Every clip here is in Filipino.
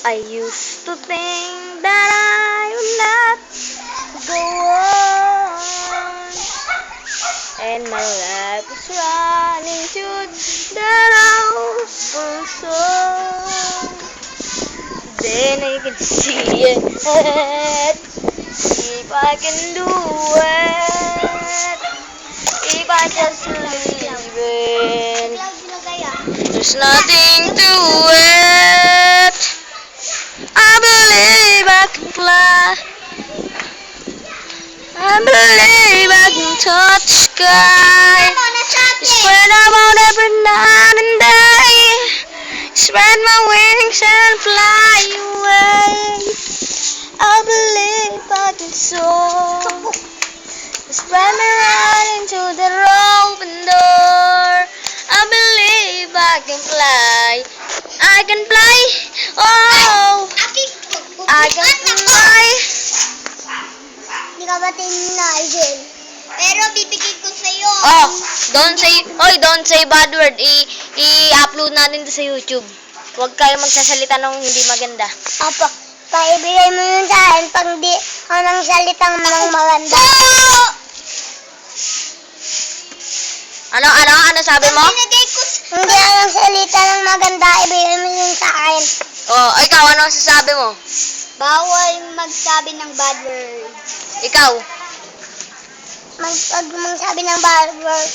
I used to think that I would not go on, and my life was running to that awful song. Then I can see it, if I can do it, if I just leave it. There's nothing to it. I believe I can fly. I believe I can touch the sky. Spread out every night and day. Spread my wings and fly away. I believe I can soar. Spread me right into the open door. I believe I can fly. I can fly. Oh, I can fly. Hindi ka ba tinigil? Pero bibigay ko sa'yo. Oh, don't say bad word. I-upload natin to sa YouTube. Huwag kayo magsasalita ng hindi maganda. Opo. Paibigay mo yun sa akin pag di ako nang salitang mga maganda. Ano sabi mo? Binigay ko hindi ako nang salita ng maganda, ibigay mo yun sa akin. Oh, ikaw, ano sasabi mo? Bawal magsabi ng bad word. Ikaw, Pag magsabi ng bad words,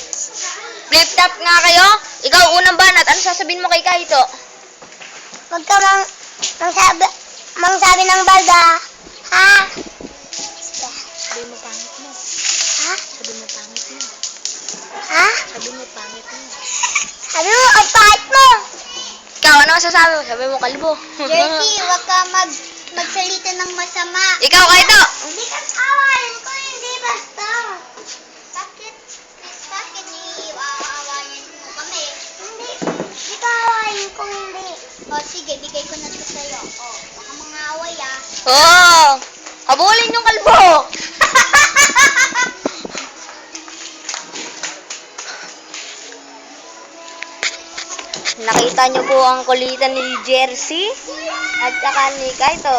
flip-top nga kayo? Ikaw, unang banat. Ano sasabihin mo kay Kaito? huwag ka mangsabi ng balda. Ha? Sabi mo pangit mo. Ha? Sabi mo pangit mo. Ha? Sabi mo pangit mo. Sabi mo, ang pahit mo. Ikaw, ano sasabi mo? Sabi mo kalbo. Jersey, huwag ka magsalita ng masama. Ikaw, Kaito. Hindi ka awayin ko, hindi basta. Bakit awayin mo kami? Hindi ka awayin ko, hindi. O, sige, bigay ko na ito sa'yo. O, baka mga away Oh, habulin yung kalbo. Nakita niyo po ang kulitan ni Jersey at saka ni Kaito.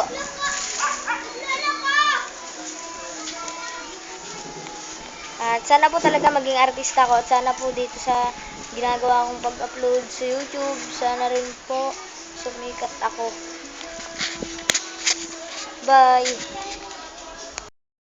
At sana po talaga maging artista ko at sana po dito sa ginagawa kong pag-upload sa YouTube, sana rin po sumikat ako. Bye!